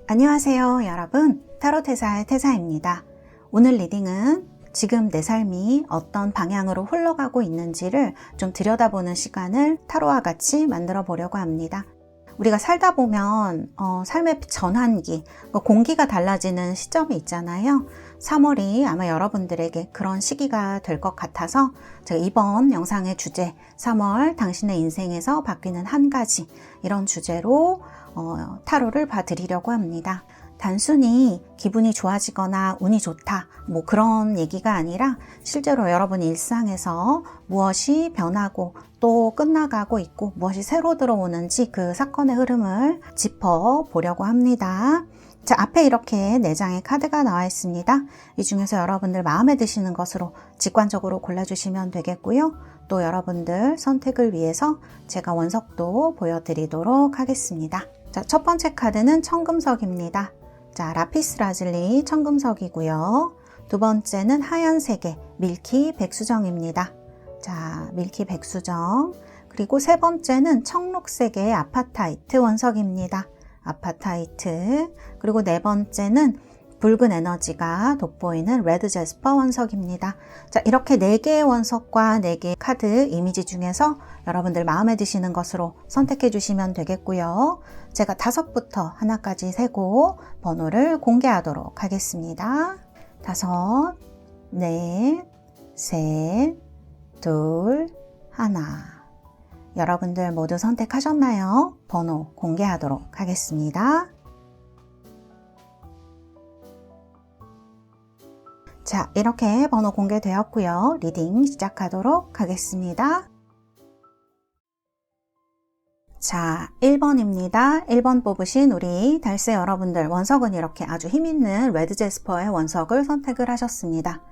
안녕하세요 여러분, 타로테사의 태사입니다. 오늘 리딩은 지금 내 삶이 어떤 방향으로 흘러가고 있는지를 좀 들여다보는 시간을 타로와 같이 만들어 보려고 합니다. 우리가 살다 보면 삶의 전환기, 공기가 달라지는 시점이 있잖아요. 3월이 아마 여러분들에게 그런 시기가 될 것 같아서 제가 이번 영상의 주제 3월 당신의 인생에서 바뀌는 한 가지, 이런 주제로 타로를 봐드리려고 합니다. 단순히 기분이 좋아지거나 운이 좋다 뭐 그런 얘기가 아니라 실제로 여러분 일상에서 무엇이 변하고 또 끝나가고 있고 무엇이 새로 들어오는지 그 사건의 흐름을 짚어보려고 합니다. 자, 앞에 이렇게 4장의 카드가 나와 있습니다. 이 중에서 여러분들 마음에 드시는 것으로 직관적으로 골라주시면 되겠고요. 또 여러분들 선택을 위해서 제가 원석도 보여드리도록 하겠습니다. 자, 첫 번째 카드는 청금석입니다. 자, 라피스 라즐리 청금석이고요. 두 번째는 하얀색의 밀키 백수정입니다. 자, 밀키 백수정. 그리고 세 번째는 청록색의 아파타이트 원석입니다. 아파타이트. 그리고 네 번째는 붉은 에너지가 돋보이는 레드 제스퍼 원석입니다. 자, 이렇게 4개의 원석과 4개의 카드 이미지 중에서 여러분들 마음에 드시는 것으로 선택해 주시면 되겠고요. 제가 5부터 하나까지 세고 번호를 공개하도록 하겠습니다. 5, 4, 3, 2, 1. 여러분들 모두 선택하셨나요? 번호 공개하도록 하겠습니다. 자, 이렇게 번호 공개되었고요. 리딩 시작하도록 하겠습니다. 자, 1번입니다. 1번 뽑으신 우리 달새 여러분들, 원석은 이렇게 아주 힘있는 레드 제스퍼의 원석을 선택을 하셨습니다.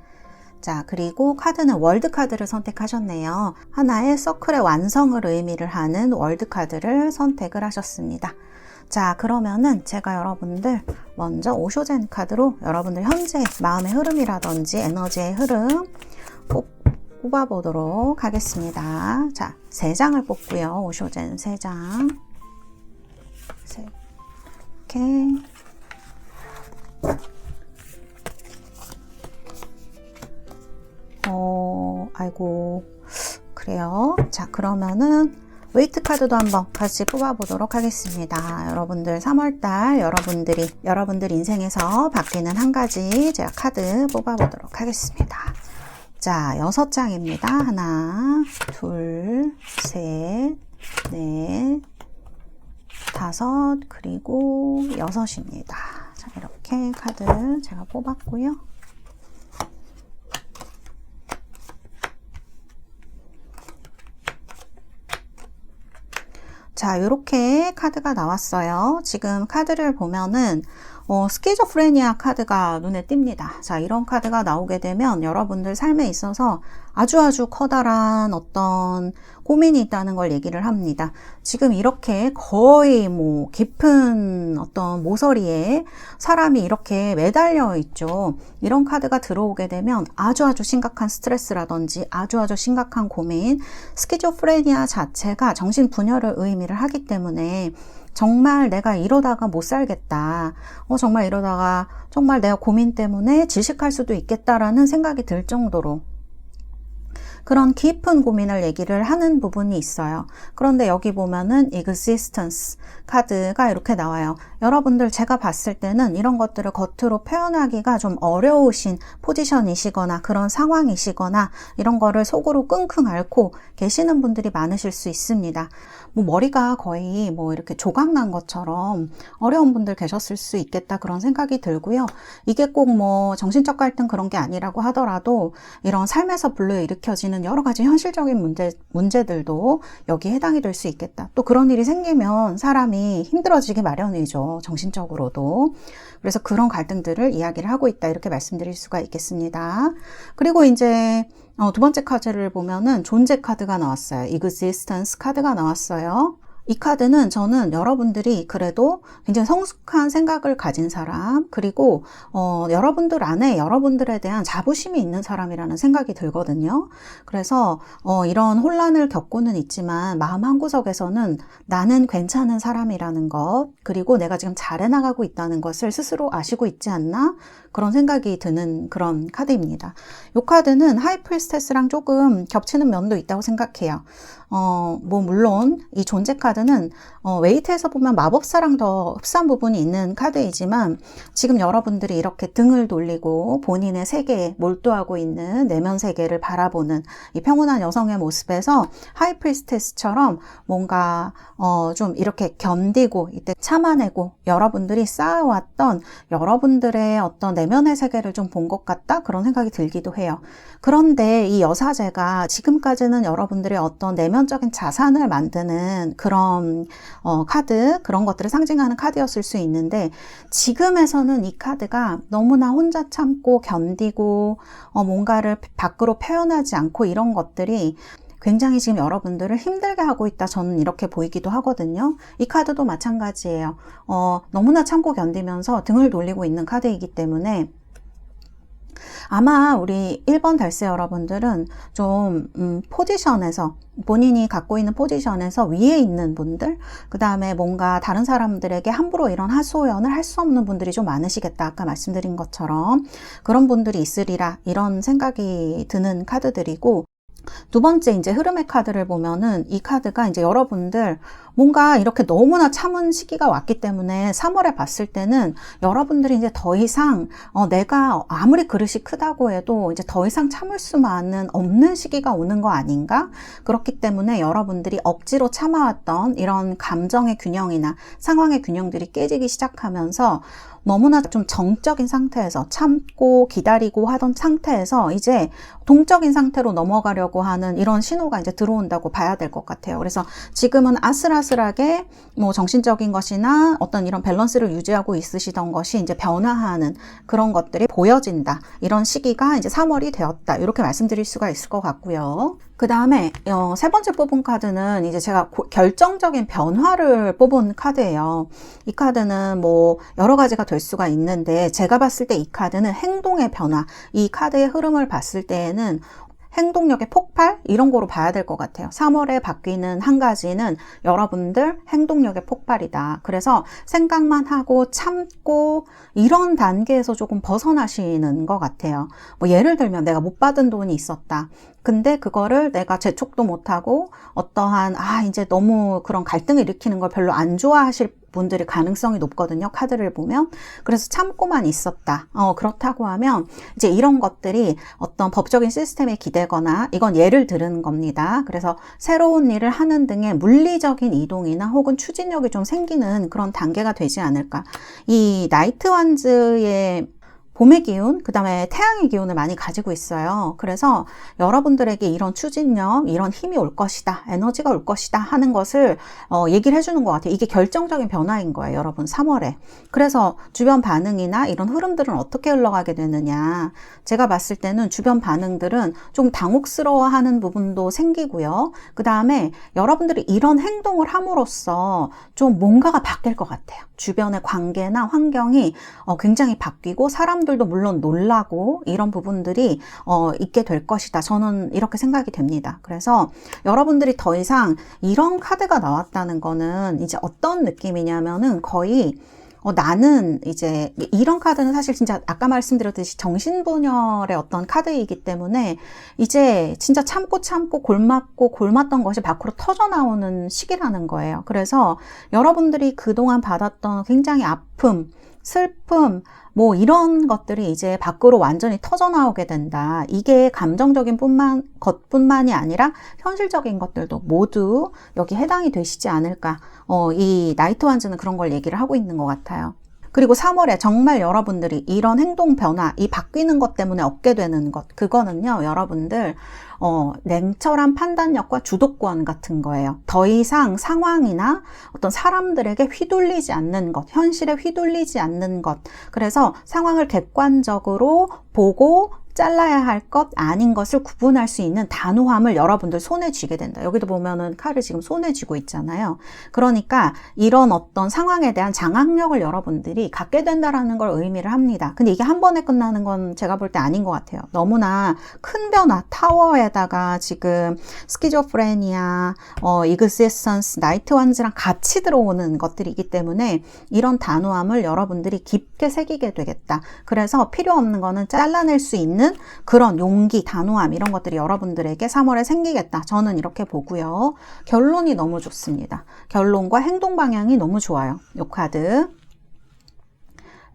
자, 그리고 카드는 월드 카드를 선택하셨네요. 하나의 서클의 완성을 의미를 하는 월드 카드를 선택을 하셨습니다. 자, 그러면은 제가 여러분들 먼저 오쇼젠 카드로 여러분들 현재 마음의 흐름이라든지 에너지의 흐름 뽑아보도록 하겠습니다. 자, 3장을 뽑고요. 오쇼젠 3장. 이렇게. 아이고, 그래요. 자, 그러면은 웨이트 카드도 한번 같이 뽑아보도록 하겠습니다. 여러분들 3월달 여러분들 인생에서 바뀌는 한 가지 제가 카드 뽑아보도록 하겠습니다. 자, 6장입니다. 하나, 둘, 셋, 넷, 5, 그리고 6입니다. 자, 이렇게 카드 제가 뽑았고요. 자, 이렇게 카드가 나왔어요. 지금 카드를 보면은 스키조프레니아 카드가 눈에 띕니다. 자, 이런 카드가 나오게 되면 여러분들 삶에 있어서 아주 커다란 어떤 고민이 있다는 걸 얘기를 합니다. 지금 이렇게 거의 깊은 어떤 모서리에 사람이 이렇게 매달려 있죠. 이런 카드가 들어오게 되면 아주 심각한 스트레스라든지 아주 심각한 고민, 스키조프레니아 자체가 정신분열을 의미를 하기 때문에 정말 내가 이러다가 못 살겠다. 정말 이러다가 정말 내가 고민 때문에 질식할 수도 있겠다라는 생각이 들 정도로 그런 깊은 고민을 얘기를 하는 부분이 있어요. 그런데 여기 보면은 existence 카드가 이렇게 나와요. 여러분들 제가 봤을 때는 이런 것들을 겉으로 표현하기가 좀 어려우신 포지션이시거나 그런 상황이시거나 이런 거를 속으로 끙끙 앓고 계시는 분들이 많으실 수 있습니다. 머리가 거의 이렇게 조각난 것처럼 어려운 분들 계셨을 수 있겠다 그런 생각이 들고요. 이게 꼭 정신적 갈등 그런 게 아니라고 하더라도 이런 삶에서 불러일으켜지는 여러 가지 현실적인 문제들도 여기에 해당이 될 수 있겠다. 또 그런 일이 생기면 사람이 힘들어지기 마련이죠. 정신적으로도. 그래서 그런 갈등들을 이야기를 하고 있다. 이렇게 말씀드릴 수가 있겠습니다. 그리고 이제 두 번째 카드를 보면은 존재 카드가 나왔어요. existence 카드가 나왔어요. 이 카드는 저는 여러분들이 그래도 굉장히 성숙한 생각을 가진 사람, 그리고 여러분들 안에 여러분들에 대한 자부심이 있는 사람이라는 생각이 들거든요. 그래서 이런 혼란을 겪고는 있지만 마음 한구석에서는 나는 괜찮은 사람이라는 것, 그리고 내가 지금 잘해나가고 있다는 것을 스스로 아시고 있지 않나? 그런 생각이 드는 그런 카드입니다. 이 카드는 하이프리스테스랑 조금 겹치는 면도 있다고 생각해요. 물론 이 존재 카드는 웨이트에서 보면 마법사랑 더 흡사한 부분이 있는 카드이지만, 지금 여러분들이 이렇게 등을 돌리고 본인의 세계에 몰두하고 있는 내면 세계를 바라보는 이 평온한 여성의 모습에서 하이프리스테스처럼 뭔가 좀 이렇게 견디고 이때 참아내고 여러분들이 쌓아왔던 여러분들의 어떤 내면의 세계를 좀 본 것 같다, 그런 생각이 들기도 해요. 그런데 이 여사제가 지금까지는 여러분들의 어떤 내면적인 자산을 만드는 그런 카드, 그런 것들을 상징하는 카드였을 수 있는데, 지금에서는 이 카드가 너무나 혼자 참고 견디고 뭔가를 밖으로 표현하지 않고 이런 것들이 굉장히 지금 여러분들을 힘들게 하고 있다, 저는 이렇게 보이기도 하거든요. 이 카드도 마찬가지예요. 너무나 참고 견디면서 등을 돌리고 있는 카드이기 때문에 아마 우리 1번 달세 여러분들은 좀 포지션에서, 본인이 갖고 있는 포지션에서 위에 있는 분들, 그 다음에 뭔가 다른 사람들에게 함부로 이런 하소연을 할 수 없는 분들이 좀 많으시겠다, 아까 말씀드린 것처럼 그런 분들이 있으리라, 이런 생각이 드는 카드들이고, 두 번째 이제 흐름의 카드를 보면은 이 카드가 이제 여러분들 뭔가 이렇게 너무나 참은 시기가 왔기 때문에 3월에 봤을 때는 여러분들이 이제 더 이상 내가 아무리 그릇이 크다고 해도 이제 더 이상 참을 수만은 없는 시기가 오는 거 아닌가? 그렇기 때문에 여러분들이 억지로 참아왔던 이런 감정의 균형이나 상황의 균형들이 깨지기 시작하면서 너무나 좀 정적인 상태에서 참고 기다리고 하던 상태에서 이제 동적인 상태로 넘어가려고 하는 이런 신호가 이제 들어온다고 봐야 될 것 같아요. 그래서 지금은 아슬아슬하게 뭐 정신적인 것이나 어떤 이런 밸런스를 유지하고 있으시던 것이 이제 변화하는 그런 것들이 보여진다. 이런 시기가 이제 3월이 되었다, 이렇게 말씀드릴 수가 있을 것 같고요. 그 다음에 세 번째 뽑은 카드는 이제 제가 결정적인 변화를 뽑은 카드예요. 이 카드는 뭐 여러 가지가 될 수가 있는데, 제가 봤을 때 이 카드는 행동의 변화, 이 카드의 흐름을 봤을 때에는 행동력의 폭발, 이런 거로 봐야 될 것 같아요. 3월에 바뀌는 한 가지는 여러분들 행동력의 폭발이다. 그래서 생각만 하고 참고 이런 단계에서 조금 벗어나시는 것 같아요. 뭐 예를 들면 내가 못 받은 돈이 있었다. 근데 그거를 내가 재촉도 못하고 어떠한 이제 너무 그런 갈등을 일으키는 걸 별로 안 좋아하실 분들이 가능성이 높거든요, 카드를 보면. 그래서 참고만 있었다. 그렇다고 하면 이제 이런 것들이 어떤 법적인 시스템에 기대거나, 이건 예를 들은 겁니다. 그래서 새로운 일을 하는 등의 물리적인 이동이나 혹은 추진력이 좀 생기는 그런 단계가 되지 않을까. 이 나이트 완즈의 봄의 기운, 그 다음에 태양의 기운을 많이 가지고 있어요. 그래서 여러분들에게 이런 추진력, 이런 힘이 올 것이다, 에너지가 올 것이다 하는 것을 얘기를 해주는 것 같아요. 이게 결정적인 변화인 거예요, 여러분, 3월에. 그래서 주변 반응이나 이런 흐름들은 어떻게 흘러가게 되느냐. 제가 봤을 때는 주변 반응들은 좀 당혹스러워하는 부분도 생기고요. 그 다음에 여러분들이 이런 행동을 함으로써 좀 뭔가가 바뀔 것 같아요. 주변의 관계나 환경이 굉장히 바뀌고 사람들도 물론 놀라고 이런 부분들이 있게 될 것이다. 저는 이렇게 생각이 됩니다. 그래서 여러분들이 더 이상 이런 카드가 나왔다는 거는 이제 어떤 느낌이냐면은 거의 나는 이제 이런 카드는 사실 진짜 아까 말씀드렸듯이 정신분열의 어떤 카드이기 때문에 이제 진짜 참고 골맞던 것이 밖으로 터져나오는 시기라는 거예요. 그래서 여러분들이 그동안 받았던 굉장히 아픔, 슬픔, 뭐 이런 것들이 이제 밖으로 완전히 터져나오게 된다. 이게 감정적인 것뿐만이 아니라 현실적인 것들도 모두 여기 해당이 되시지 않을까. 이 나이트 완즈는 그런 걸 얘기를 하고 있는 것 같아요. 그리고 3월에 정말 여러분들이 이런 행동 변화, 이 바뀌는 것 때문에 얻게 되는 것, 그거는요, 여러분들 냉철한 판단력과 주도권 같은 거예요. 더 이상 상황이나 어떤 사람들에게 휘둘리지 않는 것, 현실에 휘둘리지 않는 것. 그래서 상황을 객관적으로 보고 잘라야 할 것, 아닌 것을 구분할 수 있는 단호함을 여러분들 손에 쥐게 된다. 여기도 보면은 칼을 지금 손에 쥐고 있잖아요. 그러니까 이런 어떤 상황에 대한 장악력을 여러분들이 갖게 된다라는 걸 의미를 합니다. 근데 이게 한 번에 끝나는 건 제가 볼 때 아닌 것 같아요. 너무나 큰 변화, 타워에다가 지금 스키조프레니아, 이그지스턴스, 나이트 완즈랑 같이 들어오는 것들이기 때문에 이런 단호함을 여러분들이 깊게 새기게 되겠다. 그래서 필요 없는 거는 잘라낼 수 있는 그런 용기, 단호함 이런 것들이 여러분들에게 3월에 생기겠다. 저는 이렇게 보고요. 결론이 너무 좋습니다. 결론과 행동 방향이 너무 좋아요. 이 카드.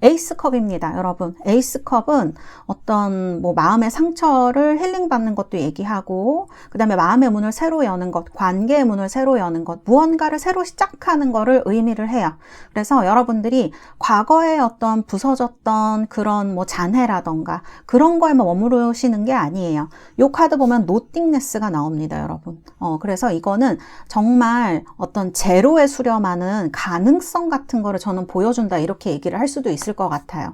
에이스컵입니다, 여러분. 에이스컵은 어떤 마음의 상처를 힐링받는 것도 얘기하고, 그 다음에 마음의 문을 새로 여는 것, 관계의 문을 새로 여는 것, 무언가를 새로 시작하는 거를 의미를 해요. 그래서 여러분들이 과거에 어떤 부서졌던 그런 잔해라던가 그런 거에만 머무르시는 게 아니에요. 이 카드 보면 노띵네스가 나옵니다, 여러분. 그래서 이거는 정말 어떤 제로에 수렴하는 가능성 같은 거를 저는 보여준다, 이렇게 얘기를 할 수도 있을 것 같아요.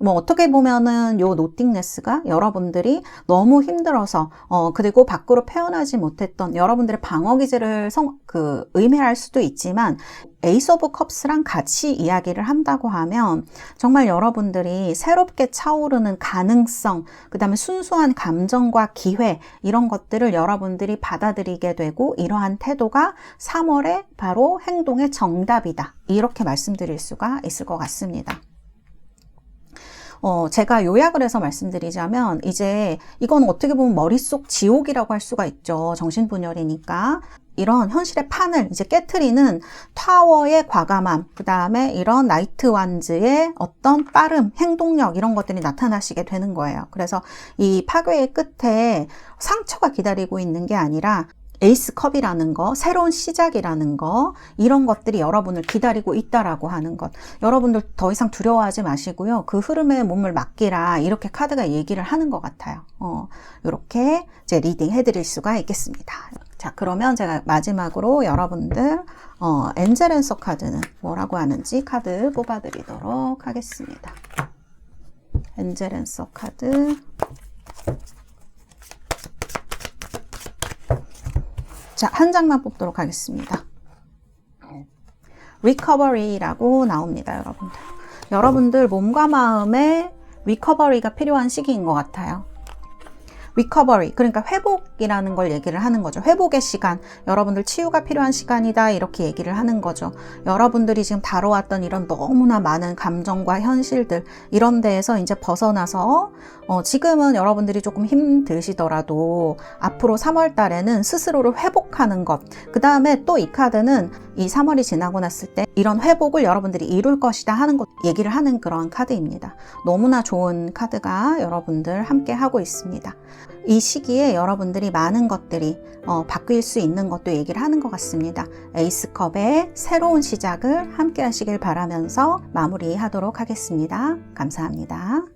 어떻게 보면은 요 노띵네스가 여러분들이 너무 힘들어서 그리고 밖으로 표현하지 못했던 여러분들의 방어 기제를 의미할 수도 있지만, 에이스 오브 컵스랑 같이 이야기를 한다고 하면 정말 여러분들이 새롭게 차오르는 가능성, 그 다음에 순수한 감정과 기회, 이런 것들을 여러분들이 받아들이게 되고, 이러한 태도가 3월에 바로 행동의 정답이다, 이렇게 말씀드릴 수가 있을 것 같습니다. 제가 요약을 해서 말씀드리자면, 이제 이건 어떻게 보면 머릿속 지옥이라고 할 수가 있죠. 정신분열이니까. 이런 현실의 판을 이제 깨트리는 타워의 과감함, 그 다음에 이런 나이트 완즈의 어떤 빠름, 행동력, 이런 것들이 나타나시게 되는 거예요. 그래서 이 파괴의 끝에 상처가 기다리고 있는 게 아니라 에이스 컵이라는 거, 새로운 시작이라는 거, 이런 것들이 여러분을 기다리고 있다라고 하는 것. 여러분들 더 이상 두려워하지 마시고요. 그 흐름에 몸을 맡기라, 이렇게 카드가 얘기를 하는 것 같아요. 이렇게 이제 리딩 해드릴 수가 있겠습니다. 자, 그러면 제가 마지막으로 여러분들 엔젤 앤서 카드는 뭐라고 하는지 카드 뽑아드리도록 하겠습니다. 엔젤 앤서 카드. 자, 한 장만 뽑도록 하겠습니다. 리커버리라고 나옵니다, 여러분들. 여러분들 몸과 마음의 리커버리가 필요한 시기인 것 같아요. 리커버리, 그러니까 회복이라는 걸 얘기를 하는 거죠. 회복의 시간, 여러분들 치유가 필요한 시간이다, 이렇게 얘기를 하는 거죠. 여러분들이 지금 다뤄왔던 이런 너무나 많은 감정과 현실들, 이런 데에서 이제 벗어나서 지금은 여러분들이 조금 힘드시더라도 앞으로 3월 달에는 스스로를 회복하는 것, 그 다음에 또 이 카드는 이 3월이 지나고 났을 때 이런 회복을 여러분들이 이룰 것이다 하는 것, 얘기를 하는 그런 카드입니다. 너무나 좋은 카드가 여러분들 함께 하고 있습니다. 이 시기에 여러분들이 많은 것들이 바뀔 수 있는 것도 얘기를 하는 것 같습니다. 에이스컵의 새로운 시작을 함께 하시길 바라면서 마무리하도록 하겠습니다. 감사합니다.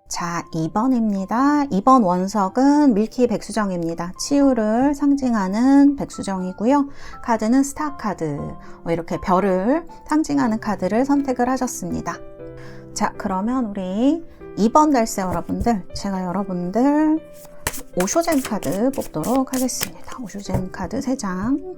자, 2번입니다. 2번 원석은 밀키 백수정입니다. 치유를 상징하는 백수정이고요. 카드는 스타 카드. 이렇게 별을 상징하는 카드를 선택을 하셨습니다. 자, 그러면 우리 2번 달세 여러분들, 제가 여러분들 오쇼젠 카드 뽑도록 하겠습니다. 오쇼젠 카드 3장.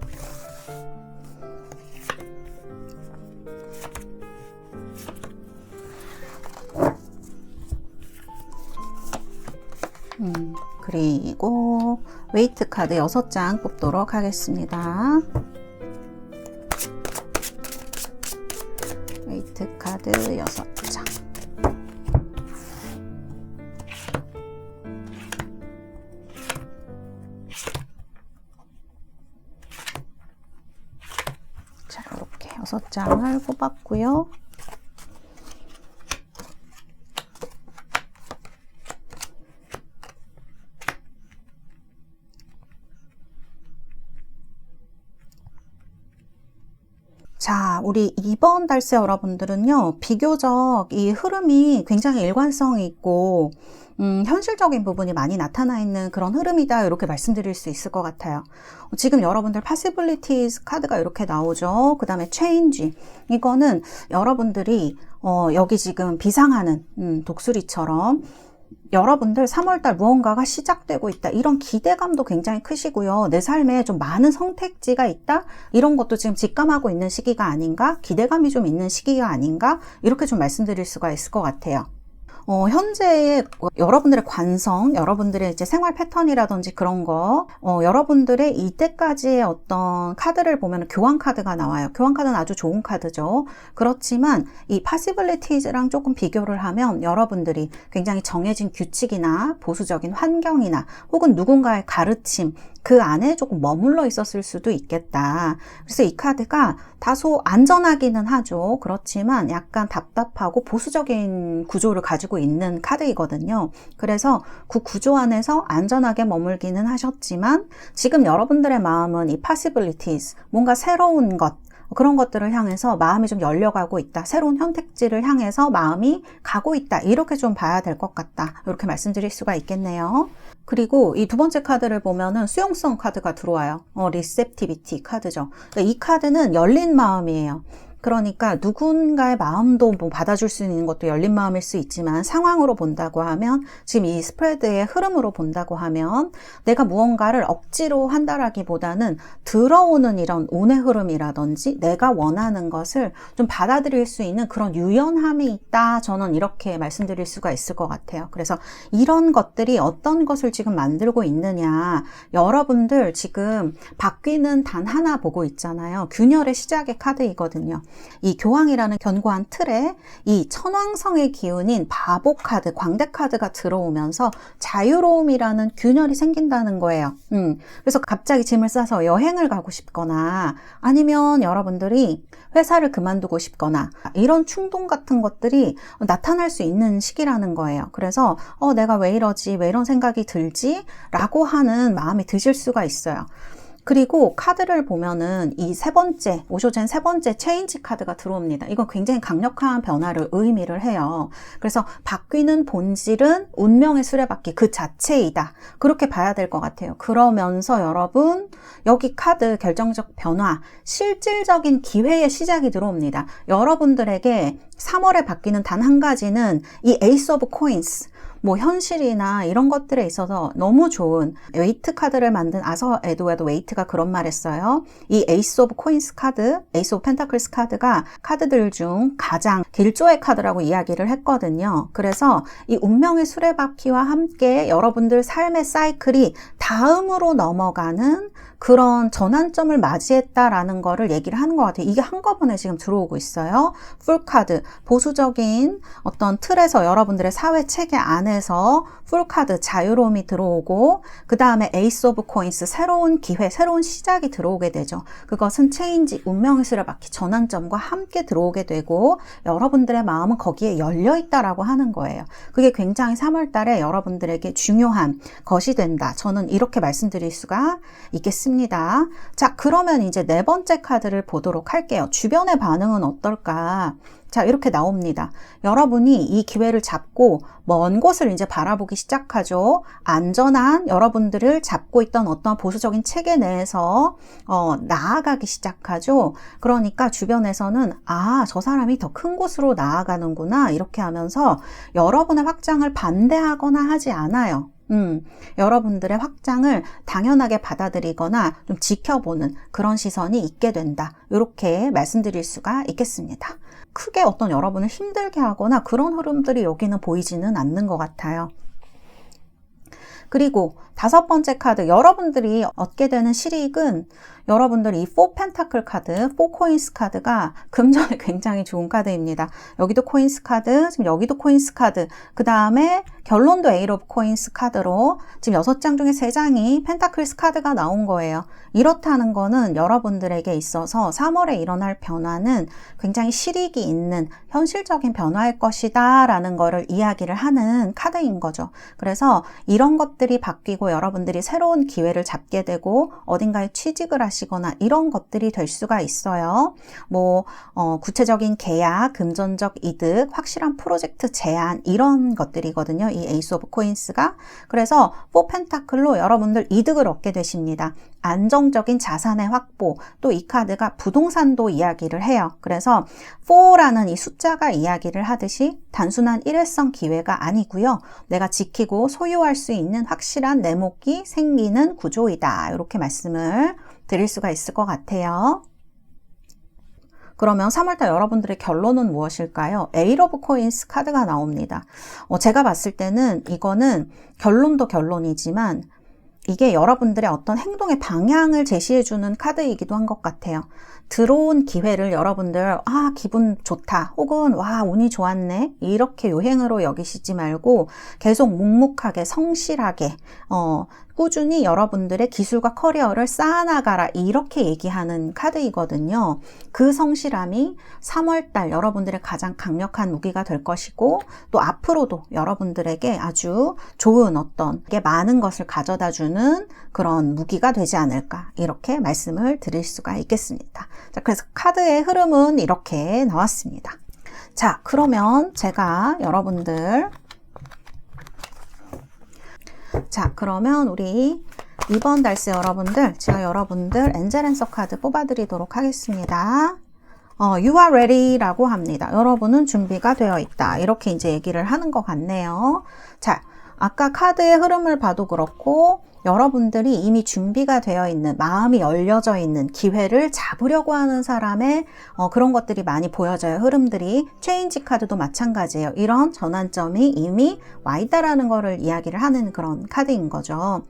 그리고 웨이트 카드 6장 뽑도록 하겠습니다. 웨이트 카드 6장. 자, 이렇게 6장을 뽑았고요. 자, 우리 2번 달세 여러분들은요, 비교적 이 흐름이 굉장히 일관성이 있고, 현실적인 부분이 많이 나타나 있는 그런 흐름이다, 이렇게 말씀드릴 수 있을 것 같아요. 지금 여러분들 possibilities 카드가 이렇게 나오죠. 그 다음에 change, 이거는 여러분들이 여기 지금 비상하는 독수리처럼 여러분들 3월달 무언가가 시작되고 있다, 이런 기대감도 굉장히 크시고요. 내 삶에 좀 많은 선택지가 있다, 이런 것도 지금 직감하고 있는 시기가 아닌가, 기대감이 좀 있는 시기가 아닌가, 이렇게 좀 말씀드릴 수가 있을 것 같아요. 현재의 여러분들의 관성, 여러분들의 이제 생활 패턴이라든지 그런 거, 여러분들의 이때까지의 어떤 카드를 보면 교환 카드가 나와요. 교환 카드는 아주 좋은 카드죠. 그렇지만 이 possibilities랑 조금 비교를 하면 여러분들이 굉장히 정해진 규칙이나 보수적인 환경이나 혹은 누군가의 가르침, 그 안에 조금 머물러 있었을 수도 있겠다. 그래서 이 카드가 다소 안전하기는 하죠. 그렇지만 약간 답답하고 보수적인 구조를 가지고 있는 카드이거든요. 그래서 그 구조 안에서 안전하게 머물기는 하셨지만 지금 여러분들의 마음은 이 possibilities, 뭔가 새로운 것, 그런 것들을 향해서 마음이 좀 열려가고 있다, 새로운 선택지를 향해서 마음이 가고 있다, 이렇게 좀 봐야 될 것 같다, 이렇게 말씀드릴 수가 있겠네요. 그리고 이 두 번째 카드를 보면은 수용성 카드가 들어와요. receptivity 카드죠. 그러니까 이 카드는 열린 마음이에요. 그러니까 누군가의 마음도 뭐 받아줄 수 있는 것도 열린 마음일 수 있지만, 상황으로 본다고 하면, 지금 이 스프레드의 흐름으로 본다고 하면 내가 무언가를 억지로 한다라기보다는 들어오는 이런 운의 흐름이라든지 내가 원하는 것을 좀 받아들일 수 있는 그런 유연함이 있다, 저는 이렇게 말씀드릴 수가 있을 것 같아요. 그래서 이런 것들이 어떤 것을 지금 만들고 있느냐, 여러분들 지금 바뀌는 단 하나 보고 있잖아요. 균열의 시작의 카드이거든요. 이 교황이라는 견고한 틀에 이 천왕성의 기운인 바보 카드, 광대 카드가 들어오면서 자유로움이라는 균열이 생긴다는 거예요. 그래서 갑자기 짐을 싸서 여행을 가고 싶거나, 아니면 여러분들이 회사를 그만두고 싶거나, 이런 충동 같은 것들이 나타날 수 있는 시기라는 거예요. 그래서 내가 왜 이러지, 왜 이런 생각이 들지? 라고 하는 마음이 드실 수가 있어요. 그리고 카드를 보면은 이 세 번째, 오쇼젠 세 번째 체인지 카드가 들어옵니다. 이건 굉장히 강력한 변화를 의미를 해요. 그래서 바뀌는 본질은 운명의 수레바퀴 그 자체이다, 그렇게 봐야 될 것 같아요. 그러면서 여러분, 여기 카드 결정적 변화, 실질적인 기회의 시작이 들어옵니다. 여러분들에게 3월에 바뀌는 단 한 가지는 이 에이스 오브 코인스, 뭐 현실이나 이런 것들에 있어서 너무 좋은 웨이트 카드를 만든 아서 에드워드 웨이트가 그런 말 했어요. 이 에이스 오브 코인스 카드, 에이스 오브 펜타클스 카드가 카드들 중 가장 길조의 카드라고 이야기를 했거든요. 그래서 이 운명의 수레바퀴와 함께 여러분들 삶의 사이클이 다음으로 넘어가는 그런 전환점을 맞이했다라는 거를 얘기를 하는 것 같아요. 이게 한꺼번에 지금 들어오고 있어요. 풀카드, 보수적인 어떤 틀에서 여러분들의 사회 체계 안에서 풀카드, 자유로움이 들어오고, 그 다음에 에이스 오브 코인스, 새로운 기회, 새로운 시작이 들어오게 되죠. 그것은 체인지, 운명의 수레바퀴, 전환점과 함께 들어오게 되고, 여러분들의 마음은 거기에 열려있다라고 하는 거예요. 그게 굉장히 3월 달에 여러분들에게 중요한 것이 된다, 저는 이렇게 말씀드릴 수가 있겠습니다. 자, 그러면 이제 네 번째 카드를 보도록 할게요. 주변의 반응은 어떨까? 자, 이렇게 나옵니다. 여러분이 이 기회를 잡고 먼 곳을 이제 바라보기 시작하죠. 안전한 여러분들을 잡고 있던 어떤 보수적인 체계 내에서 나아가기 시작하죠. 그러니까 주변에서는 저 사람이 더 큰 곳으로 나아가는구나, 이렇게 하면서 여러분의 확장을 반대하거나 하지 않아요. 여러분들의 확장을 당연하게 받아들이거나 좀 지켜보는 그런 시선이 있게 된다, 이렇게 말씀드릴 수가 있겠습니다. 크게 어떤 여러분을 힘들게 하거나 그런 흐름들이 여기는 보이지는 않는 것 같아요. 그리고 다섯 번째 카드, 여러분들이 얻게 되는 실익은, 여러분들이 이 4 펜타클 카드, 4 코인스 카드가 금전에 굉장히 좋은 카드입니다. 여기도 코인스 카드, 지금 여기도 코인스 카드, 그 다음에 결론도 에이트 오브 코인스 카드로 지금 6장 중에 3장이 펜타클스 카드가 나온 거예요. 이렇다는 거는 여러분들에게 있어서 3월에 일어날 변화는 굉장히 실익이 있는 현실적인 변화일 것이다 라는 거를 이야기를 하는 카드인 거죠. 그래서 이런 것들이 바뀌고 여러분들이 새로운 기회를 잡게 되고 어딘가에 취직을 하시거나 이런 것들이 될 수가 있어요. 구체적인 계약, 금전적 이득, 확실한 프로젝트 제안 이런 것들이거든요. 이 에이스 오브 코인스가. 그래서 4 펜타클로 여러분들 이득을 얻게 되십니다. 안정적인 자산의 확보, 또 이 카드가 부동산도 이야기를 해요. 그래서 4라는 이 숫자가 이야기를 하듯이 단순한 일회성 기회가 아니고요. 내가 지키고 소유할 수 있는 확실한 내목이 생기는 구조이다. 이렇게 말씀을 드릴 수가 있을 것 같아요. 그러면 3월달 여러분들의 결론은 무엇일까요? 에이스 오브 코인스 카드가 나옵니다. 제가 봤을 때는 이거는 결론도 결론이지만 이게 여러분들의 어떤 행동의 방향을 제시해주는 카드이기도 한 것 같아요. 들어온 기회를 여러분들 기분 좋다 혹은 와 운이 좋았네 이렇게 요행으로 여기시지 말고 계속 묵묵하게 성실하게 꾸준히 여러분들의 기술과 커리어를 쌓아나가라 이렇게 얘기하는 카드이거든요. 그 성실함이 3월달 여러분들의 가장 강력한 무기가 될 것이고 또 앞으로도 여러분들에게 아주 좋은 게 많은 것을 가져다주는 그런 무기가 되지 않을까 이렇게 말씀을 드릴 수가 있겠습니다. 자, 그래서 카드의 흐름은 이렇게 나왔습니다. 자, 그러면 제가 그러면 우리 이번 달새 여러분들, 제가 여러분들 엔젤 앤서 카드 뽑아드리도록 하겠습니다. You are ready 라고 합니다. 여러분은 준비가 되어 있다. 이렇게 이제 얘기를 하는 것 같네요. 자, 아까 카드의 흐름을 봐도 그렇고 여러분들이 이미 준비가 되어 있는, 마음이 열려져 있는 기회를 잡으려고 하는 사람의 그런 것들이 많이 보여져요. 흐름들이. 체인지 카드도 마찬가지예요. 이런 전환점이 이미 와 있다라는 거를 이야기를 하는 그런 카드인 거죠.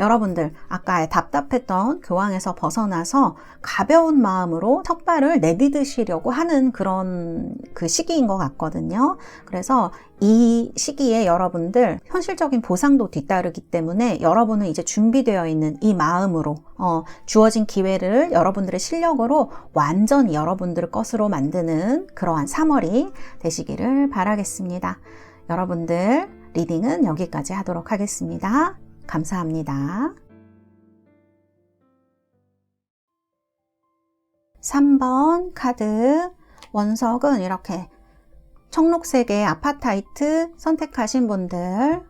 여러분들 아까 답답했던 교황에서 벗어나서 가벼운 마음으로 첫 발을 내디드시려고 하는 그런 그 시기인 것 같거든요. 그래서 이 시기에 여러분들 현실적인 보상도 뒤따르기 때문에 여러분은 이제 준비되어 있는 이 마음으로 주어진 기회를 여러분들의 실력으로 완전히 여러분들 것으로 만드는 그러한 3월이 되시기를 바라겠습니다. 여러분들 리딩은 여기까지 하도록 하겠습니다. 감사합니다. 3번 카드 원석은 이렇게 청록색의 아파타이트 선택하신 분들,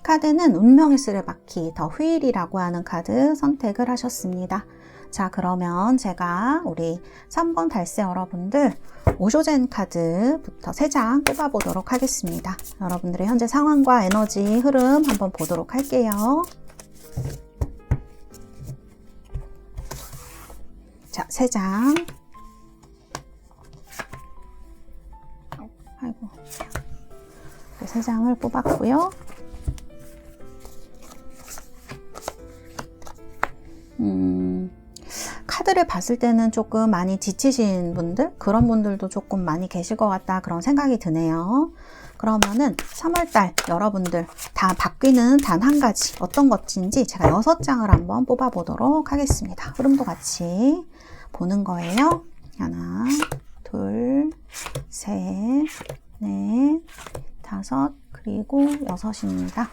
카드는 운명의 쓰레바퀴 더 휠이라고 하는 카드 선택을 하셨습니다. 자, 그러면 제가 우리 3번 달새 여러분들 오쇼젠 카드부터 3장 뽑아보도록 하겠습니다. 여러분들의 현재 상황과 에너지 흐름 한번 보도록 할게요. 자, 3장. 아이고, 3장을 뽑았고요. 카드를 봤을 때는 조금 많이 지치신 분들, 그런 분들도 조금 많이 계실 것 같다 그런 생각이 드네요. 그러면은 3월달 여러분들 다 바뀌는 단 한 가지 어떤 것인지 제가 6장을 한번 뽑아보도록 하겠습니다. 흐름도 같이 보는 거예요. 하나, 둘, 셋, 넷, 다섯, 그리고 6입니다.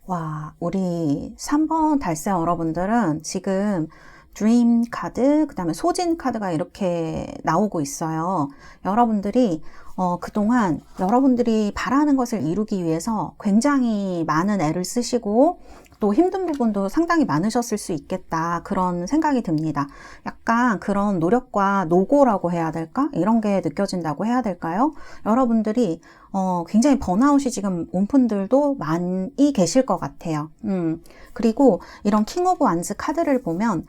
와, 우리 3번 달새 여러분들은 지금 드림 카드, 그 다음에 소진 카드가 이렇게 나오고 있어요. 여러분들이 그동안 여러분들이 바라는 것을 이루기 위해서 굉장히 많은 애를 쓰시고 또 힘든 부분도 상당히 많으셨을 수 있겠다 그런 생각이 듭니다. 약간 그런 노력과 노고라고 해야 될까? 이런 게 느껴진다고 해야 될까요? 여러분들이 굉장히 번아웃이 지금 온 분들도 많이 계실 것 같아요. 그리고 이런 킹 오브 완즈 카드를 보면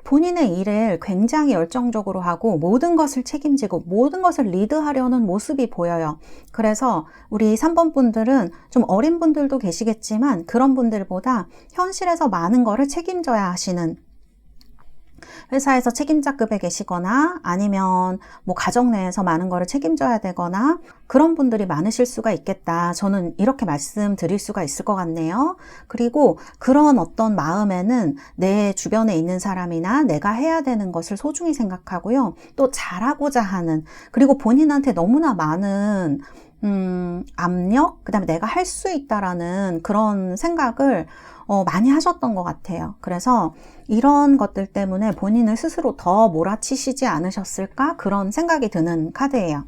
본인의 일을 굉장히 열정적으로 하고 모든 것을 책임지고 모든 것을 리드하려는 모습이 보여요. 그래서 우리 3번 분들은 좀 어린 분들도 계시겠지만 그런 분들보다 현실에서 많은 거를 책임져야 하시는 회사에서 책임자급에 계시거나 아니면 뭐 가정 내에서 많은 거를 책임져야 되거나 그런 분들이 많으실 수가 있겠다. 저는 이렇게 말씀드릴 수가 있을 것 같네요. 그리고 그런 어떤 마음에는 내 주변에 있는 사람이나 내가 해야 되는 것을 소중히 생각하고요. 또 잘하고자 하는, 그리고 본인한테 너무나 많은 압력, 그 다음에 내가 할 수 있다라는 그런 생각을 많이 하셨던 것 같아요. 그래서 이런 것들 때문에 본인을 스스로 더 몰아치시지 않으셨을까? 그런 생각이 드는 카드예요.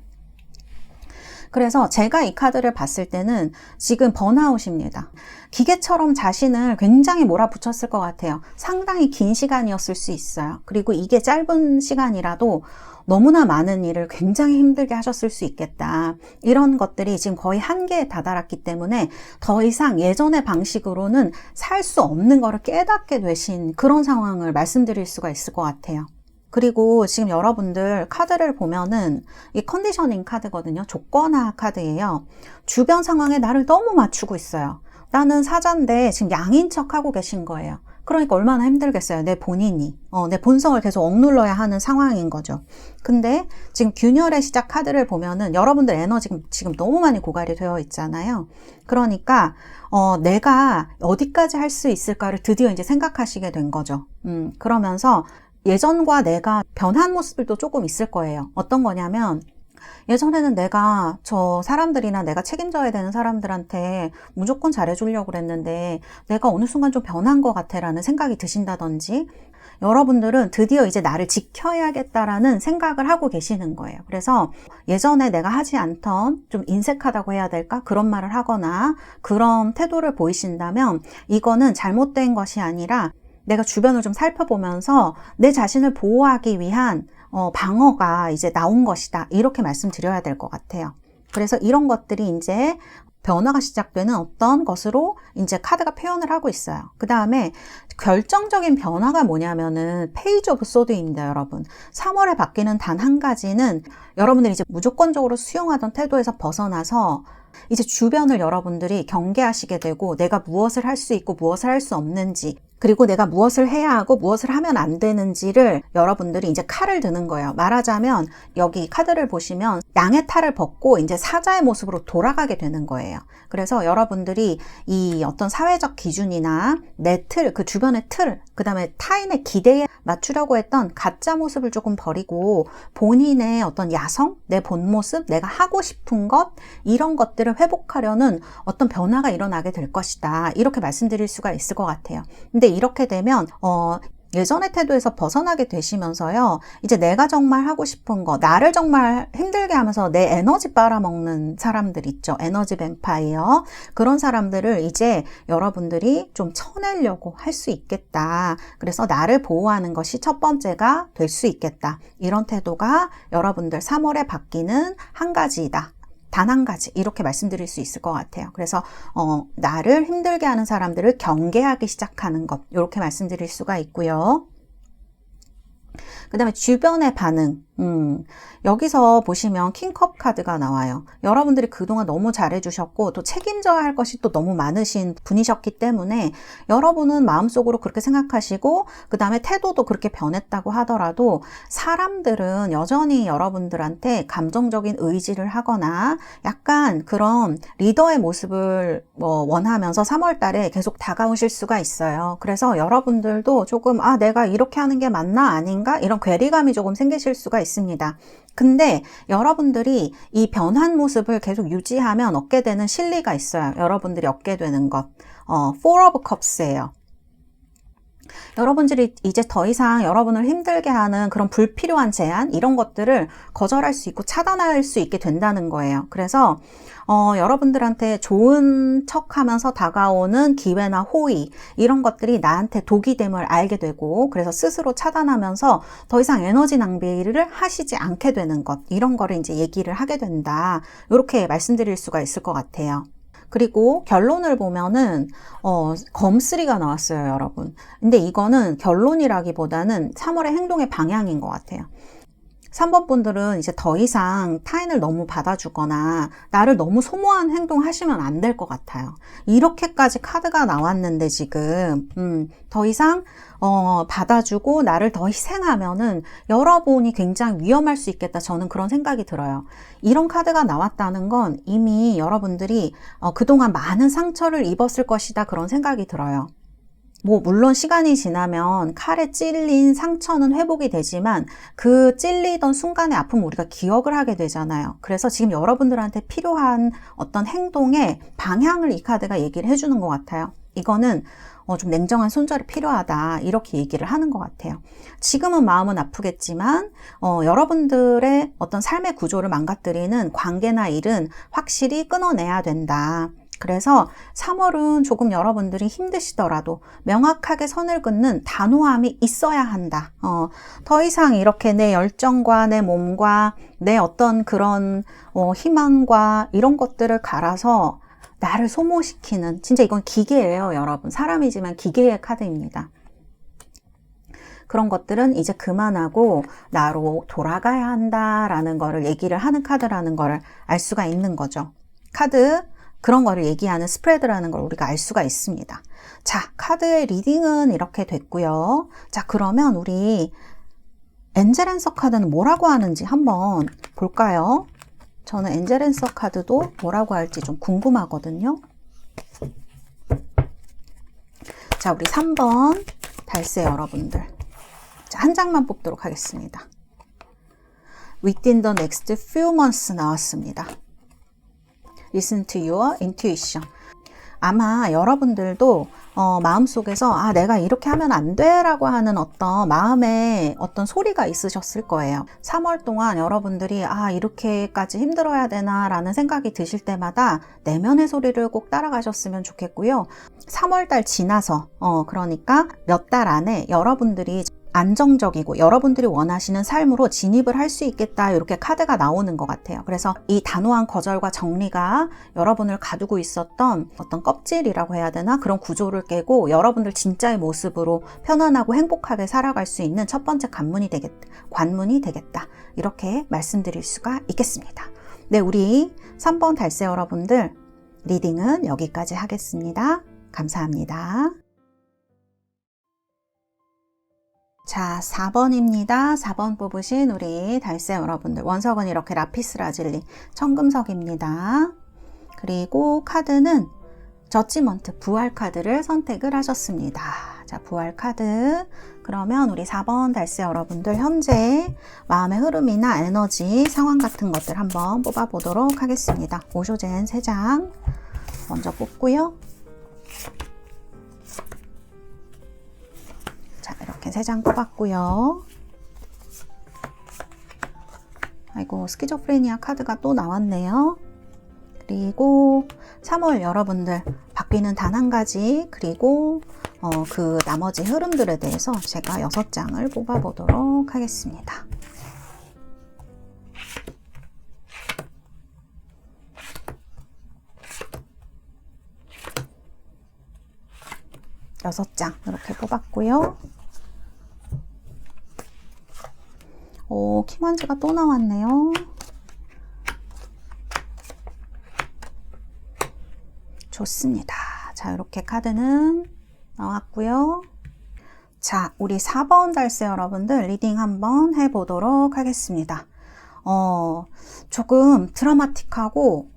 그래서 제가 이 카드를 봤을 때는 지금 번아웃입니다. 기계처럼 자신을 굉장히 몰아붙였을 것 같아요. 상당히 긴 시간이었을 수 있어요. 그리고 이게 짧은 시간이라도 너무나 많은 일을 굉장히 힘들게 하셨을 수 있겠다. 이런 것들이 지금 거의 한계에 다다랐기 때문에 더 이상 예전의 방식으로는 살 수 없는 거를 깨닫게 되신 그런 상황을 말씀드릴 수가 있을 것 같아요. 그리고 지금 여러분들 카드를 보면은 이 컨디셔닝 카드거든요. 조건화 카드예요. 주변 상황에 나를 너무 맞추고 있어요. 나는 사자인데 지금 양인 척 하고 계신 거예요. 그러니까 얼마나 힘들겠어요. 내 본인이. 내 본성을 계속 억눌러야 하는 상황인 거죠. 근데 지금 균열의 시작 카드를 보면은 여러분들 에너지가 지금 너무 많이 고갈이 되어 있잖아요. 그러니까 내가 어디까지 할 수 있을까를 드디어 이제 생각하시게 된 거죠. 그러면서 예전과 내가 변한 모습들도 조금 있을 거예요. 어떤 거냐면 예전에는 내가 저 사람들이나 내가 책임져야 되는 사람들한테 무조건 잘해주려고 그랬는데 내가 어느 순간 좀 변한 것 같아 라는 생각이 드신다든지, 여러분들은 드디어 이제 나를 지켜야겠다라는 생각을 하고 계시는 거예요. 그래서 예전에 내가 하지 않던 좀 인색하다고 해야 될까? 그런 말을 하거나 그런 태도를 보이신다면 이거는 잘못된 것이 아니라 내가 주변을 좀 살펴보면서 내 자신을 보호하기 위한 방어가 이제 나온 것이다. 이렇게 말씀드려야 될 것 같아요. 그래서 이런 것들이 이제 변화가 시작되는 어떤 것으로 이제 카드가 표현을 하고 있어요. 그 다음에 결정적인 변화가 뭐냐면은 페이지 오브 소드입니다, 여러분. 3월에 바뀌는 단 한 가지는 여러분들이 이제 무조건적으로 수용하던 태도에서 벗어나서 이제 주변을 여러분들이 경계하시게 되고 내가 무엇을 할 수 있고 무엇을 할 수 없는지, 그리고 내가 무엇을 해야 하고 무엇을 하면 안 되는지를 여러분들이 이제 칼을 드는 거예요. 말하자면 여기 카드를 보시면 양의 탈을 벗고 이제 사자의 모습으로 돌아가게 되는 거예요. 그래서 여러분들이 이 어떤 사회적 기준이나 내 틀, 그 주변의 틀, 그 다음에 타인의 기대에 맞추려고 했던 가짜 모습을 조금 버리고 본인의 어떤 야성, 내 본 모습, 내가 하고 싶은 것, 이런 것들을 회복하려는 어떤 변화가 일어나게 될 것이다. 이렇게 말씀드릴 수가 있을 것 같아요. 근데 이렇게 되면 예전의 태도에서 벗어나게 되시면서요, 이제 내가 정말 하고 싶은 거, 나를 정말 힘들게 하면서 내 에너지 빨아먹는 사람들 있죠. 에너지 뱀파이어. 그런 사람들을 이제 여러분들이 좀 쳐내려고 할 수 있겠다. 그래서 나를 보호하는 것이 첫 번째가 될 수 있겠다. 이런 태도가 여러분들 3월에 바뀌는 한 가지이다. 단 한 가지, 이렇게 말씀드릴 수 있을 것 같아요. 그래서 나를 힘들게 하는 사람들을 경계하기 시작하는 것, 이렇게 말씀드릴 수가 있고요. 그 다음에 주변의 반응. 여기서 보시면 킹컵 카드가 나와요. 여러분들이 그동안 너무 잘해주셨고 또 책임져야 할 것이 또 너무 많으신 분이셨기 때문에 여러분은 마음속으로 그렇게 생각하시고 그 다음에 태도도 그렇게 변했다고 하더라도 사람들은 여전히 여러분들한테 감정적인 의지를 하거나 약간 그런 리더의 모습을 원하면서 3월 달에 계속 다가오실 수가 있어요. 그래서 여러분들도 조금 내가 이렇게 하는 게 맞나 아닌가? 이런 괴리감이 조금 생기실 수가 있습니다. 근데 여러분들이 이 변한 모습을 계속 유지하면 얻게 되는 실리가 있어요. 여러분들이 얻게 되는 것. Four of Cups예요. 여러분들이 이제 더 이상 여러분을 힘들게 하는 그런 불필요한 제한, 이런 것들을 거절할 수 있고 차단할 수 있게 된다는 거예요. 그래서 여러분들한테 좋은 척하면서 다가오는 기회나 호의, 이런 것들이 나한테 독이 됨을 알게 되고, 그래서 스스로 차단하면서 더 이상 에너지 낭비를 하시지 않게 되는 것, 이런 거를 이제 얘기를 하게 된다. 이렇게 말씀드릴 수가 있을 것 같아요. 그리고 결론을 보면은 검3가 나왔어요, 여러분. 근데 이거는 결론이라기보다는 3월의 행동의 방향인 것 같아요. 3번 분들은 이제 더 이상 타인을 너무 받아주거나 나를 너무 소모하는 행동 하시면 안 될 것 같아요. 이렇게까지 카드가 나왔는데 지금 더 이상 받아주고 나를 더 희생하면은 여러분이 굉장히 위험할 수 있겠다. 저는 그런 생각이 들어요. 이런 카드가 나왔다는 건 이미 여러분들이 그동안 많은 상처를 입었을 것이다. 그런 생각이 들어요. 물론 시간이 지나면 칼에 찔린 상처는 회복이 되지만 그 찔리던 순간의 아픔을 우리가 기억을 하게 되잖아요. 그래서 지금 여러분들한테 필요한 어떤 행동의 방향을 이 카드가 얘기를 해주는 것 같아요. 이거는 좀 냉정한 손절이 필요하다. 이렇게 얘기를 하는 것 같아요. 지금은 마음은 아프겠지만 여러분들의 어떤 삶의 구조를 망가뜨리는 관계나 일은 확실히 끊어내야 된다. 그래서 3월은 조금 여러분들이 힘드시더라도 명확하게 선을 긋는 단호함이 있어야 한다. 더 이상 이렇게 내 열정과 내 몸과 내 어떤 그런 희망과 이런 것들을 갈아서 나를 소모시키는, 진짜 이건 기계예요, 여러분. 사람이지만 기계의 카드입니다. 그런 것들은 이제 그만하고 나로 돌아가야 한다라는 거를 얘기를 하는 카드라는 거를 알 수가 있는 거죠. 카드 그런 거를 얘기하는 스프레드라는 걸 우리가 알 수가 있습니다. 자, 카드의 리딩은 이렇게 됐고요. 자, 그러면 우리 엔젤앤서 카드는 뭐라고 하는지 한번 볼까요? 저는 엔젤앤서 카드도 뭐라고 할지 좀 궁금하거든요. 자, 우리 3번 달세 여러분들. 자, 한 장만 뽑도록 하겠습니다. Within the next few months 나왔습니다. Listen to your intuition. 아마 여러분들도 마음속에서 내가 이렇게 하면 안 돼 라고 하는 어떤 마음의 어떤 소리가 있으셨을 거예요. 3월 동안 여러분들이 이렇게까지 힘들어야 되나 라는 생각이 드실 때마다 내면의 소리를 꼭 따라가셨으면 좋겠고요. 3월 달 지나서 그러니까 몇 달 안에 여러분들이 안정적이고 여러분들이 원하시는 삶으로 진입을 할 수 있겠다, 이렇게 카드가 나오는 것 같아요. 그래서 이 단호한 거절과 정리가 여러분을 가두고 있었던 어떤 껍질이라고 해야 되나, 그런 구조를 깨고 여러분들 진짜의 모습으로 편안하고 행복하게 살아갈 수 있는 첫 번째 관문이 되겠다, 이렇게 말씀드릴 수가 있겠습니다. 네, 우리 3번 달세 여러분들 리딩은 여기까지 하겠습니다. 감사합니다. 자, 4번입니다. 4번 뽑으신 우리 달세 여러분들, 원석은 이렇게 라피스 라즐리 청금석입니다. 그리고 카드는 저지먼트, 부활 카드를 선택을 하셨습니다. 자, 부활 카드. 그러면 우리 4번 달세 여러분들 현재 마음의 흐름이나 에너지, 상황 같은 것들 한번 뽑아보도록 하겠습니다. 오쇼젠 3장 먼저 뽑고요. 자, 이렇게 3장 뽑았고요. 아이고, 스키조프레니아 카드가 또 나왔네요. 그리고 3월 여러분들 바뀌는 단 한 가지, 그리고 그 나머지 흐름들에 대해서 제가 6장을 뽑아보도록 하겠습니다. 여섯 장 이렇게 뽑았고요. 오, 킹완즈가 또 나왔네요. 좋습니다. 자, 이렇게 카드는 나왔고요. 자, 우리 4번 달세 여러분들 리딩 한번 해보도록 하겠습니다. 조금 드라마틱하고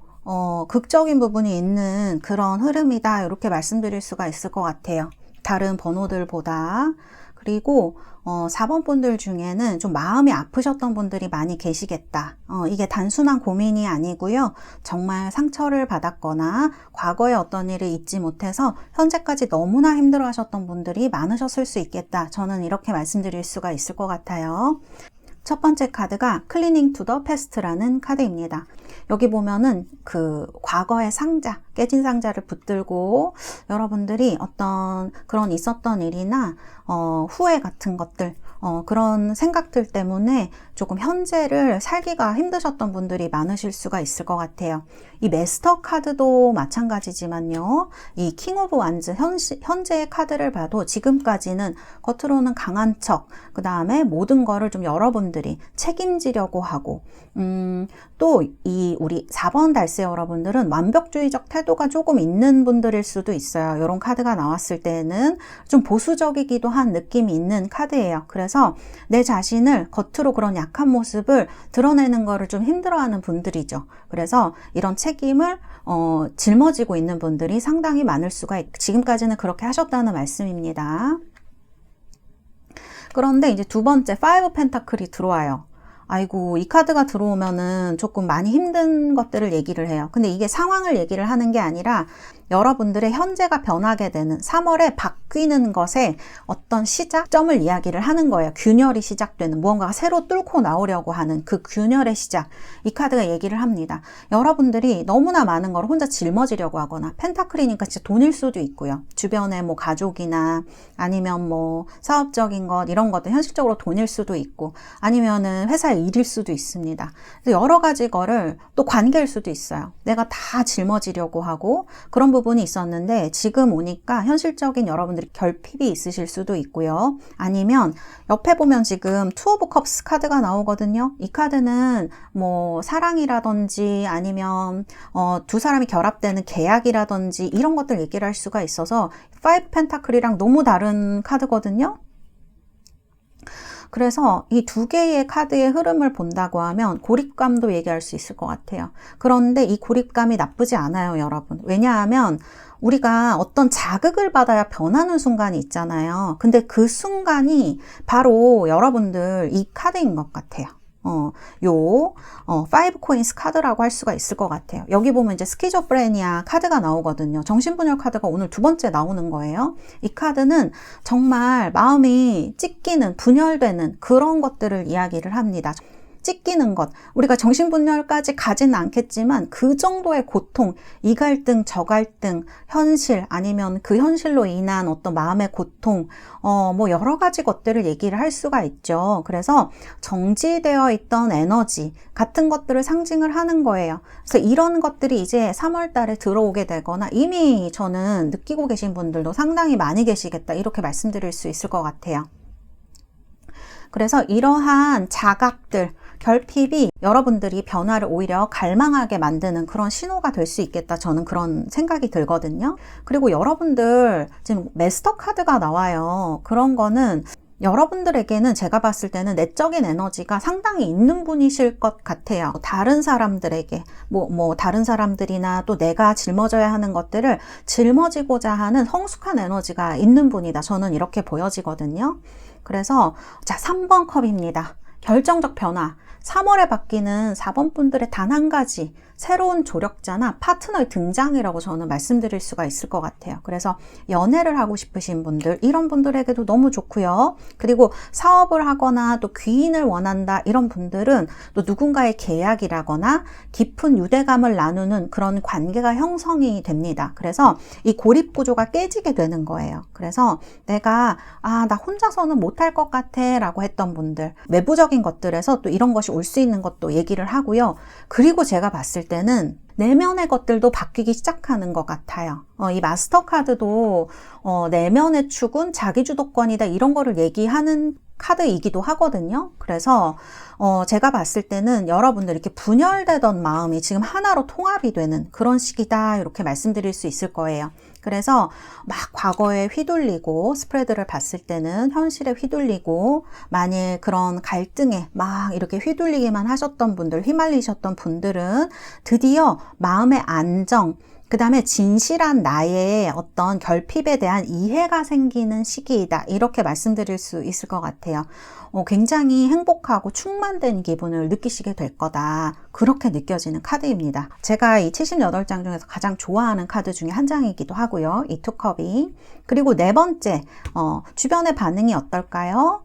극적인 부분이 있는 그런 흐름이다, 이렇게 말씀드릴 수가 있을 것 같아요. 다른 번호들보다. 그리고 4번 분들 중에는 좀 마음이 아프셨던 분들이 많이 계시겠다. 이게 단순한 고민이 아니고요. 정말 상처를 받았거나 과거에 어떤 일을 잊지 못해서 현재까지 너무나 힘들어 하셨던 분들이 많으셨을 수 있겠다. 저는 이렇게 말씀드릴 수가 있을 것 같아요. 첫 번째 카드가 클리닝 투 더 패스트라는 카드입니다. 여기 보면은 그 과거의 상자, 깨진 상자를 붙들고 여러분들이 어떤 그런 있었던 일이나 후회 같은 것들, 그런 생각들 때문에 조금 현재를 살기가 힘드셨던 분들이 많으실 수가 있을 것 같아요. 이 마스터 카드도 마찬가지지만요. 이 킹 오브 완즈 현재의 카드를 봐도 지금까지는 겉으로는 강한 척, 그 다음에 모든 거를 좀 여러분들이 책임지려고 하고, 또 이 우리 4번 달세 여러분들은 완벽주의적 태도가 조금 있는 분들일 수도 있어요. 이런 카드가 나왔을 때는 좀 보수적이기도 한 느낌이 있는 카드예요. 그래서 내 자신을 겉으로 그런 약한 모습을 드러내는 거를 좀 힘들어하는 분들이죠. 그래서 이런 책임을 짊어지고 있는 분들이 상당히 많을 수가 지금까지는 그렇게 하셨다는 말씀입니다. 그런데 이제 두 번째 5 펜타클이 들어와요. 아이고, 이 카드가 들어오면은 조금 많이 힘든 것들을 얘기를 해요. 근데 이게 상황을 얘기를 하는 게 아니라 여러분들의 현재가 변하게 되는 3월에 바뀌는 것에 어떤 시작점을 이야기를 하는 거예요. 균열이 시작되는, 무언가가 새로 뚫고 나오려고 하는 그 균열의 시작. 이 카드가 얘기를 합니다. 여러분들이 너무나 많은 걸 혼자 짊어지려고 하거나, 펜타클이니까 진짜 돈일 수도 있고요. 주변에 뭐 가족이나 아니면 뭐 사업적인 것, 이런 것도 현실적으로 돈일 수도 있고, 아니면은 회사의 일일 수도 있습니다. 여러 가지 거를, 또 관계일 수도 있어요. 내가 다 짊어지려고 하고 그런 부분이 있었는데, 지금 오니까 현실적인 여러분들이 결핍이 있으실 수도 있고요. 아니면 옆에 보면 지금 투 오브 컵스 카드가 나오거든요. 이 카드는 뭐 사랑이라든지 아니면 두 사람이 결합되는 계약이라든지 이런 것들 얘기를 할 수가 있어서 5 펜타클이랑 너무 다른 카드거든요. 그래서 이 두 개의 카드의 흐름을 본다고 하면 고립감도 얘기할 수 있을 것 같아요. 그런데 이 고립감이 나쁘지 않아요, 여러분. 왜냐하면 우리가 어떤 자극을 받아야 변하는 순간이 있잖아요. 근데 그 순간이 바로 여러분들 이 카드인 것 같아요. 5 코인스 카드라고 할 수가 있을 것 같아요. 여기 보면 이제 스키조프레니아 카드가 나오거든요. 정신분열 카드가 오늘 두 번째 나오는 거예요. 이 카드는 정말 마음이 찢기는, 분열되는 그런 것들을 이야기를 합니다. 찢기는 것, 우리가 정신분열까지 가지는 않겠지만 그 정도의 고통, 이 갈등, 저 갈등, 현실, 아니면 그 현실로 인한 어떤 마음의 고통, 뭐 여러 가지 것들을 얘기를 할 수가 있죠. 그래서 정지되어 있던 에너지 같은 것들을 상징을 하는 거예요. 그래서 이런 것들이 이제 3월 달에 들어오게 되거나, 이미 저는 느끼고 계신 분들도 상당히 많이 계시겠다, 이렇게 말씀드릴 수 있을 것 같아요. 그래서 이러한 자각들, 결핍이 여러분들이 변화를 오히려 갈망하게 만드는 그런 신호가 될 수 있겠다, 저는 그런 생각이 들거든요. 그리고 여러분들 지금 마스터 카드가 나와요. 그런 거는 여러분들에게는 제가 봤을 때는 내적인 에너지가 상당히 있는 분이실 것 같아요. 다른 사람들에게 다른 사람들이나 또 내가 짊어져야 하는 것들을 짊어지고자 하는 성숙한 에너지가 있는 분이다, 저는 이렇게 보여지거든요. 그래서 자, 3번 컵입니다. 결정적 변화. 3월에 바뀌는 4번 분들의 단 한 가지 새로운 조력자나 파트너의 등장이라고 저는 말씀드릴 수가 있을 것 같아요. 그래서 연애를 하고 싶으신 분들, 이런 분들에게도 너무 좋고요. 그리고 사업을 하거나 또 귀인을 원한다, 이런 분들은 또 누군가의 계약이라거나 깊은 유대감을 나누는 그런 관계가 형성이 됩니다. 그래서 이 고립 구조가 깨지게 되는 거예요. 그래서 내가 나 혼자서는 못할 것 같아 라고 했던 분들, 외부적인 것들에서 또 이런 것이 올 수 있는 것도 얘기를 하고요. 그리고 제가 봤을 때는 내면의 것들도 바뀌기 시작하는 것 같아요. 이 마스터 카드도 내면의 축은 자기주도권이다, 이런 거를 얘기하는 카드이기도 하거든요. 그래서 제가 봤을 때는 여러분들 이렇게 분열되던 마음이 지금 하나로 통합이 되는 그런 시기다, 이렇게 말씀드릴 수 있을 거예요. 그래서 막 과거에 휘둘리고, 스프레드를 봤을 때는 현실에 휘둘리고, 만일 그런 갈등에 막 이렇게 휘둘리기만 하셨던 분들, 휘말리셨던 분들은 드디어 마음의 안정, 그 다음에 진실한 나의 어떤 결핍에 대한 이해가 생기는 시기이다, 이렇게 말씀드릴 수 있을 것 같아요. 굉장히 행복하고 충만된 기분을 느끼시게 될 거다, 그렇게 느껴지는 카드입니다. 제가 이 78장 중에서 가장 좋아하는 카드 중에 한 장이기도 하고요, 이 투컵이. 그리고 네 번째, 주변의 반응이 어떨까요?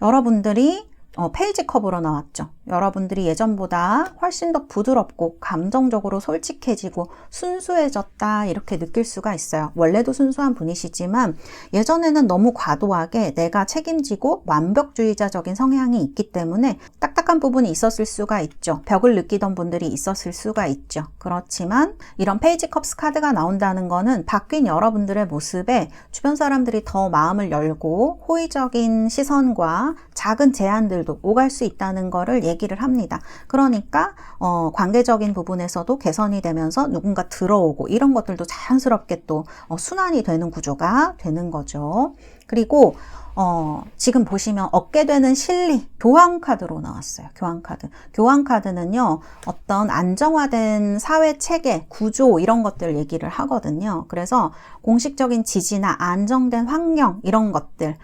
여러분들이 페이지 컵으로 나왔죠. 여러분들이 예전보다 훨씬 더 부드럽고 감정적으로 솔직해지고 순수해졌다 이렇게 느낄 수가 있어요. 원래도 순수한 분이시지만 예전에는 너무 과도하게 내가 책임지고 완벽주의자적인 성향이 있기 때문에 딱딱한 부분이 있었을 수가 있죠. 벽을 느끼던 분들이 있었을 수가 있죠. 그렇지만 이런 페이지 컵스 카드가 나온다는 거는 바뀐 여러분들의 모습에 주변 사람들이 더 마음을 열고 호의적인 시선과 작은 제안들도 오갈 수 있다는 거를 얘기를 합니다. 그러니까 관계적인 부분에서도 개선이 되면서 누군가 들어오고 이런 것들도 자연스럽게 또 순환이 되는 구조가 되는 거죠. 그리고 지금 보시면 얻게 되는 실리, 교황카드로 나왔어요. 교황카드. 교황카드는요, 어떤 안정화된 사회 체계, 구조, 이런 것들 얘기를 하거든요. 그래서 공식적인 지지나 안정된 환경, 이런 것들.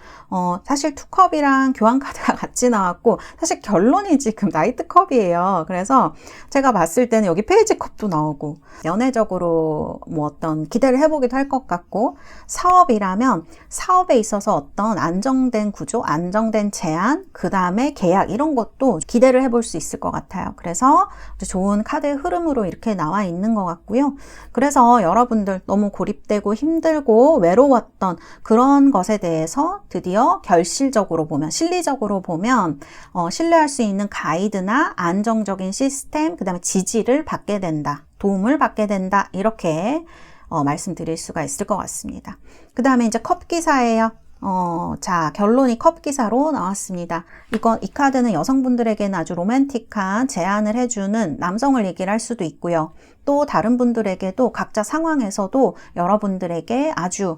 사실 투컵이랑 교황카드가 같이 나왔고, 사실 결론이 지금 나이트컵이에요. 그래서 제가 봤을 때는 여기 페이지컵도 나오고, 연애적으로 뭐 어떤 기대를 해보기도 할 것 같고, 사업이라면 사업에 있어서 어떤 안정된 구조, 안정된 제안, 그 다음에 계약 이런 것도 기대를 해볼 수 있을 것 같아요. 그래서 좋은 카드의 흐름으로 이렇게 나와 있는 것 같고요. 그래서 여러분들 너무 고립되고 힘들고 외로웠던 그런 것에 대해서 드디어 결실적으로 보면, 실리적으로 보면 신뢰할 수 있는 가이드나 안정적인 시스템, 그 다음에 지지를 받게 된다. 도움을 받게 된다. 이렇게 말씀드릴 수가 있을 것 같습니다. 그 다음에 이제 컵 기사예요. 자, 결론이 컵 기사로 나왔습니다. 이 카드는 여성분들에게는 아주 로맨틱한 제안을 해주는 남성을 얘기를 할 수도 있고요. 또 다른 분들에게도 각자 상황에서도 여러분들에게 아주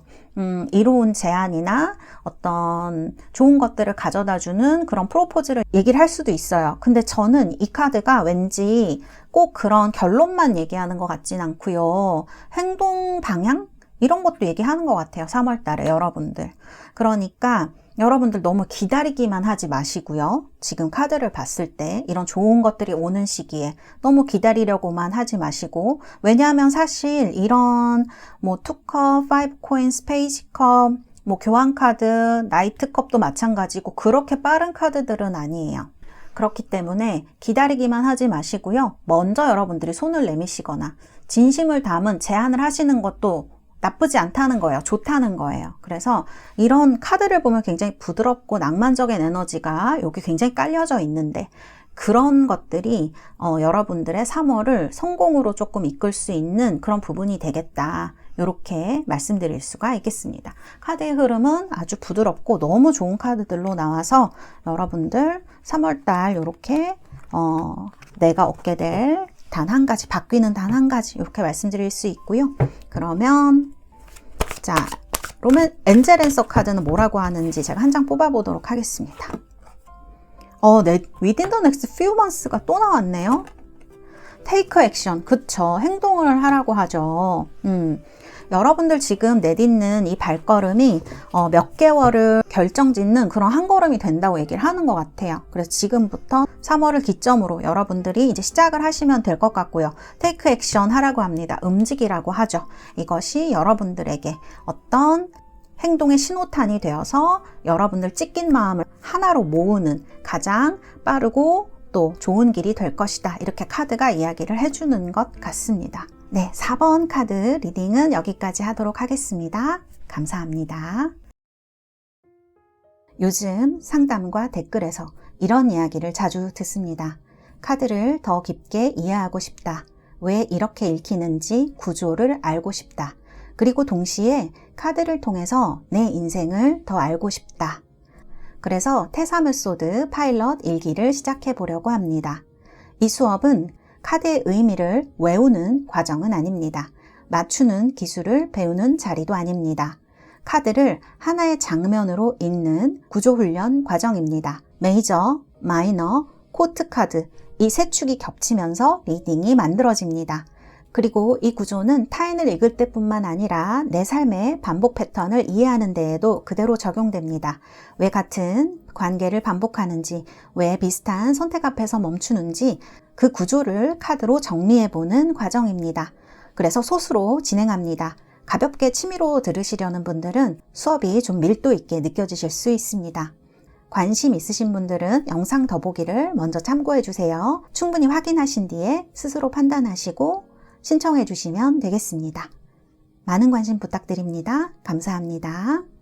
이로운 제안이나 어떤 좋은 것들을 가져다주는 그런 프로포즈를 얘기를 할 수도 있어요. 근데 저는 이 카드가 왠지 꼭 그런 결론만 얘기하는 것 같진 않고요. 행동 방향? 이런 것도 얘기하는 것 같아요. 3월 달에 여러분들. 그러니까 여러분들 너무 기다리기만 하지 마시고요. 지금 카드를 봤을 때 이런 좋은 것들이 오는 시기에 너무 기다리려고만 하지 마시고, 왜냐하면 사실 이런 뭐 투컵, 파이브 코인스, 페이지컵, 뭐 교환카드, 나이트컵도 마찬가지고 그렇게 빠른 카드들은 아니에요. 그렇기 때문에 기다리기만 하지 마시고요. 먼저 여러분들이 손을 내미시거나 진심을 담은 제안을 하시는 것도 나쁘지 않다는 거예요. 좋다는 거예요. 그래서 이런 카드를 보면 굉장히 부드럽고 낭만적인 에너지가 여기 굉장히 깔려져 있는데, 그런 것들이 여러분들의 3월을 성공으로 조금 이끌 수 있는 그런 부분이 되겠다. 이렇게 말씀드릴 수가 있겠습니다. 카드의 흐름은 아주 부드럽고 너무 좋은 카드들로 나와서 여러분들 3월달 이렇게 내가 얻게 될 단 한 가지, 바뀌는 단 한 가지 이렇게 말씀드릴 수 있고요. 그러면 자, 엔젤 앤서 카드는 뭐라고 하는지 제가 한 장 뽑아보도록 하겠습니다. Within the next few months가 또 나왔네요. Take action. 그쵸. 행동을 하라고 하죠. 여러분들 지금 내딛는 이 발걸음이 몇 개월을 결정짓는 그런 한 걸음이 된다고 얘기를 하는 것 같아요. 그래서 지금부터 3월을 기점으로 여러분들이 이제 시작을 하시면 될 것 같고요. 테이크 액션 하라고 합니다. 움직이라고 하죠. 이것이 여러분들에게 어떤 행동의 신호탄이 되어서 여러분들 찢긴 마음을 하나로 모으는 가장 빠르고 또 좋은 길이 될 것이다. 이렇게 카드가 이야기를 해주는 것 같습니다. 네, 4번 카드 리딩은 여기까지 하도록 하겠습니다. 감사합니다. 요즘 상담과 댓글에서 이런 이야기를 자주 듣습니다. 카드를 더 깊게 이해하고 싶다. 왜 이렇게 읽히는지 구조를 알고 싶다. 그리고 동시에 카드를 통해서 내 인생을 더 알고 싶다. 그래서 테사 메소드 파일럿 일기를 시작해 보려고 합니다. 이 수업은 카드의 의미를 외우는 과정은 아닙니다. 맞추는 기술을 배우는 자리도 아닙니다. 카드를 하나의 장면으로 읽는 구조훈련 과정입니다. 메이저, 마이너, 코트 카드, 이 세 축이 겹치면서 리딩이 만들어집니다. 그리고 이 구조는 타인을 읽을 때뿐만 아니라 내 삶의 반복 패턴을 이해하는 데에도 그대로 적용됩니다. 왜 같은 관계를 반복하는지, 왜 비슷한 선택 앞에서 멈추는지 그 구조를 카드로 정리해보는 과정입니다. 그래서 소수로 진행합니다. 가볍게 취미로 들으시려는 분들은 수업이 좀 밀도 있게 느껴지실 수 있습니다. 관심 있으신 분들은 영상 더보기를 먼저 참고해 주세요. 충분히 확인하신 뒤에 스스로 판단하시고 신청해 주시면 되겠습니다. 많은 관심 부탁드립니다. 감사합니다.